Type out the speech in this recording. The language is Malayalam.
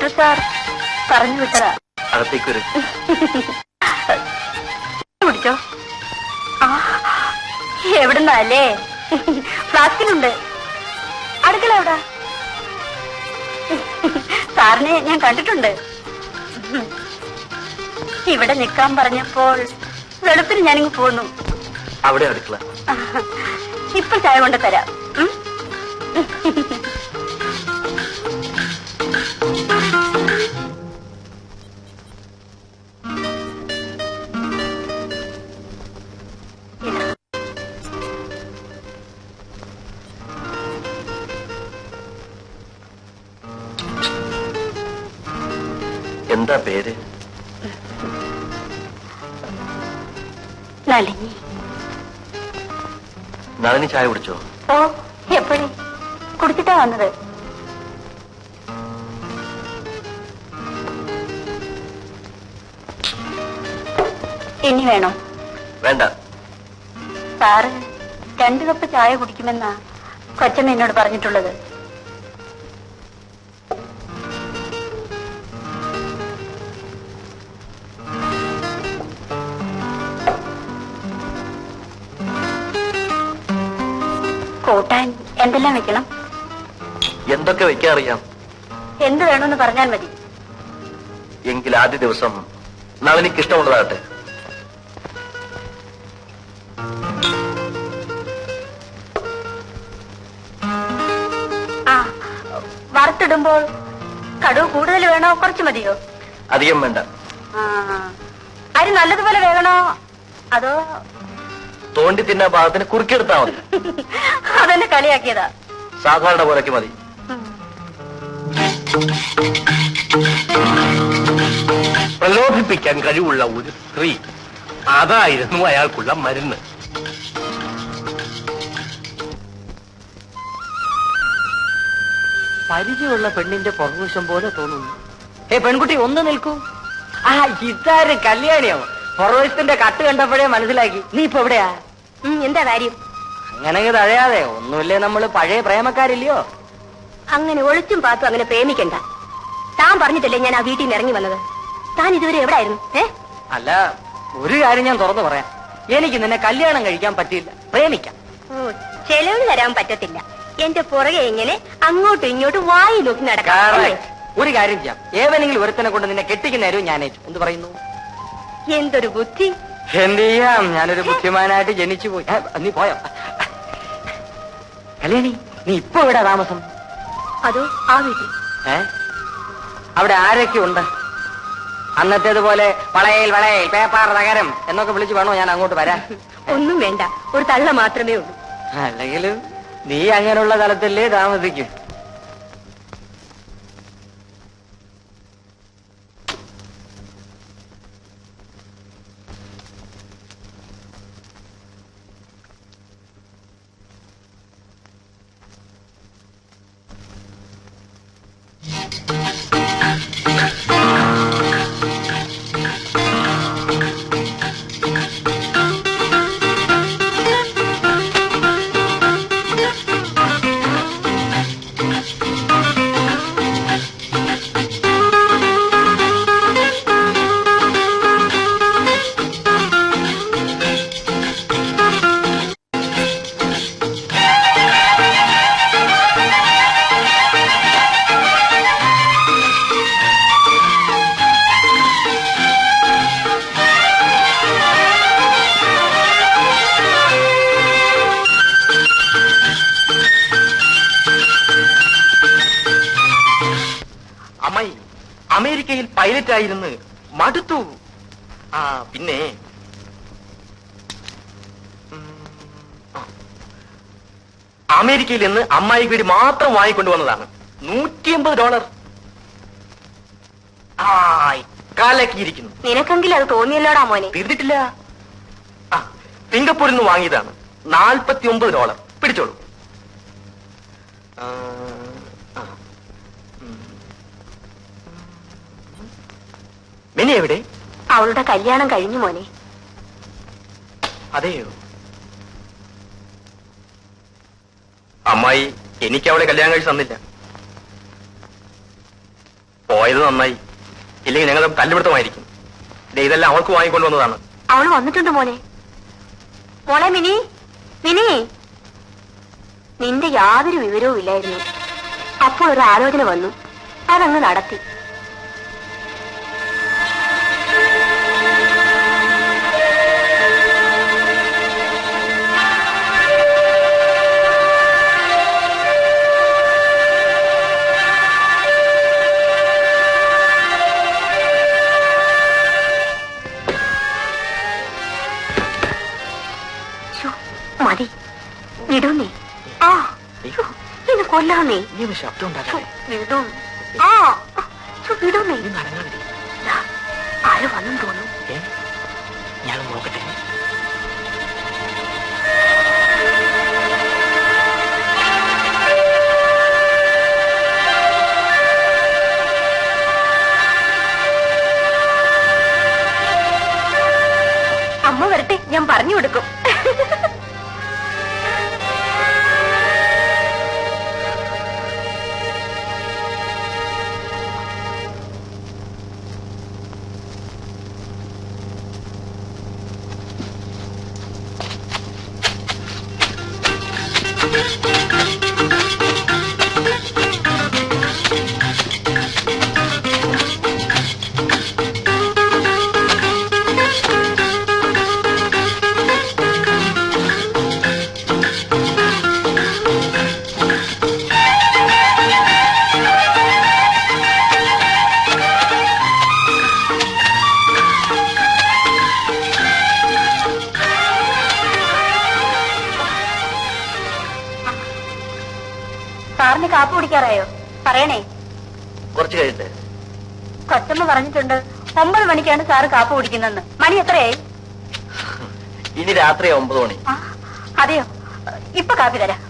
ഗുരു സാർ പറഞ്ഞു വിട്ടതാ. അകത്തേക്ക് വരും. കുടിച്ചോ. എവിടുന്നല്ലേ? ഫ്ലാസ്കിലുണ്ട്. അടുക്കള എവിടാ? സാറിനെ ഞാൻ കണ്ടിട്ടുണ്ട്. ഇവിടെ നിൽക്കാൻ പറഞ്ഞപ്പോൾ വെളുപ്പിന് ഞാനിങ്ങ് പോന്നു. അവിടെ അടുക്കള. ഇപ്പൊ ചായ കൊണ്ട് തരാം. എന്താ പേര്? നളിനി. നളിനി ചായ കുടിച്ചോ? ഓ, എപ്പോഴേ കുടിച്ചിട്ടാ വന്നത്. ഇനി വേണോ? വേണ്ട. സാറ് 2 കപ്പ് ചായ കുടിക്കുമെന്നാ കൊച്ചമ്മ എന്നോട് പറഞ്ഞിട്ടുള്ളത്. കൂട്ടാൻ എന്തെല്ലാം വെക്കണം? എന്തൊക്കെ വെക്കാൻ അറിയാം. എന്ത് വേണമെന്ന് പറഞ്ഞാൽ മതി. എങ്കിൽ ആദ്യ ദിവസം നളിനിക്ക് ഇഷ്ടമുള്ളതാകട്ടെ. ആ, വറുത്തിടുമ്പോൾ കടുവ് കൂടുതൽ വേണോ കുറച്ച് മതിയോ? അധികം വേണ്ട. അരി നല്ലതുപോലെ വേകണോ അതോ തോണ്ടി തിന്നാ ഭാഗത്തിന് കുറുക്കിയെടുത്താ മതി? അതെന്നെ കളിയാക്കിയതാ. സാധാരണ പോലൊക്കെ മതി. പ്രലോഭിപ്പിക്കാൻ കഴിവുള്ള ഒരു സ്ത്രീ, അതായിരുന്നു അയാൾക്കുള്ള മരുന്ന്. പരിചയമുള്ള പെണ്ണിന്റെ പുറകുവശം പോലെ തോന്നുന്നു. പെൺകുട്ടി ഒന്ന് നിൽക്കൂ. ഇതാര് കല്യാണിയോ? പുറവശത്തിന്റെ കട്ട് കണ്ടപ്പോഴേ മനസ്സിലാക്കി. നീ ഇപ്പൊ എവിടെയാ? എന്താ കാര്യം? അങ്ങനെ തഴയാതെ. ഒന്നുമില്ലേ, നമ്മള് പഴയ പ്രേമക്കാരില്ലയോ? അങ്ങനെ ഒളിച്ചും പാത്തും അങ്ങനെ പ്രേമിക്കണ്ട. താൻ പറഞ്ഞിട്ടല്ലേ ഞാൻ ആ വീട്ടിൽ നിന്ന് ഇറങ്ങി വന്നത്. താൻ ഇതുവരെ എവിടായിരുന്നു? അല്ല, ഒരു കാര്യം ഞാൻ തുറന്നു പറയാം. എനിക്ക് നിന്നെ കല്യാണം കഴിക്കാൻ പറ്റില്ല, പ്രേമിക്കാം. ചെലവിന് തരാൻ പറ്റത്തില്ല. എന്റെ പുറകെ ഇങ്ങനെ അങ്ങോട്ടും ഇങ്ങോട്ടും വായി നോക്കി നടക്കാം. ഒരു കാര്യം ചെയ്യാം, ഏവനെങ്കിലും ഒരുത്തനെ കൊണ്ട് നിന്നെ കെട്ടിക്കുന്നേരും ഞാനേറ്റു. എന്ത് പറയുന്നു? എന്തൊരു ബുദ്ധി! എന്ത് ചെയ്യാം, ഞാനൊരു ബുദ്ധിമാനായിട്ട് ജനിച്ചു പോയി. നീ പോയോ? കല്യാണി, നീ ഇപ്പൊ എവിടാ താമസം? അതോ ആ വീട്ടിൽ. അവിടെ ആരൊക്കെ ഉണ്ട്? അന്നത്തേതുപോലെ വളയിൽ വളയിൽ പേപ്പാർ നഗരം എന്നൊക്കെ വിളിച്ചു വേണോ ഞാൻ അങ്ങോട്ട് വരാൻ? ഒന്നും വേണ്ട, ഒരു തള്ള മാത്രമേ ഉള്ളൂ. അല്ലെങ്കിലും നീ അങ്ങനെയുള്ള തലത്തിലേ താമസിക്കും. അമേരിക്കയിൽ പൈലറ്റായിരുന്നു, മടുത്തു. പിന്നെ അമേരിക്കയിൽ നിന്ന് അമ്മായി വീട് മാത്രം വാങ്ങിക്കൊണ്ടുവന്നതാണ്. $150. കാലക്കിയിരിക്കുന്നു. നിനക്കെങ്കിലും അത് തോന്നിയല്ലോടാ മോനെ. തീർന്നിട്ടില്ല. സിംഗപ്പൂരിൽ നിന്ന് വാങ്ങിയതാണ്. $49. പിടിച്ചോളൂ. മിനി എവിടെ? അവളുടെ കല്യാണം കഴിഞ്ഞു മോനെ. അതെയോ? അമ്മായി എനിക്ക് അവളെ കല്യാണം കഴിച്ച് തന്നില്ല. പോയ പോയത് നന്നായി. ഇല്ലെങ്കിൽ ഞങ്ങൾ തല്ലുപിടുത്തമായിരിക്കും. ഇതെല്ലാം അവൾക്ക് വാങ്ങിക്കൊണ്ടുവന്നതാണ്. അവള് വന്നിട്ടുണ്ട് മോനെ. മോളെ മിനി, മിനി, നിന്റെ യാതൊരു വിവരവും ഇല്ലായിരുന്നു. അപ്പോൾ ഒരു ആലോചന വന്നു, അതങ്ങ് നടത്തി. മതി, വിടൂന്നേ. ആ, ഇത് കൊല്ലാന്നേ. ശബ്ദം ഉണ്ടാകാതെ വിടും. ആ, വിടൂന്നേ. ആരോ വന്നെന്ന് തോന്നുന്നു. ഞാൻ നോക്കട്ടെ. അമ്മ വരട്ടെ, ഞാൻ പറഞ്ഞു കൊടുക്കും. സാറിന് കാപ്പ് കുടിക്കാറായോ? പറയണേ. കുറച്ച് കഴിയട്ടെ. കൊച്ചമ്മ പറഞ്ഞിട്ടുണ്ട് 9 മണിക്കാണ് സാറ് കാപ്പ് കുടിക്കുന്നതെന്ന്. മണി എത്രയായി? ഇനി രാത്രി 9 മണി. അതെയോ? ഇപ്പൊ കാപ്പി തരാം.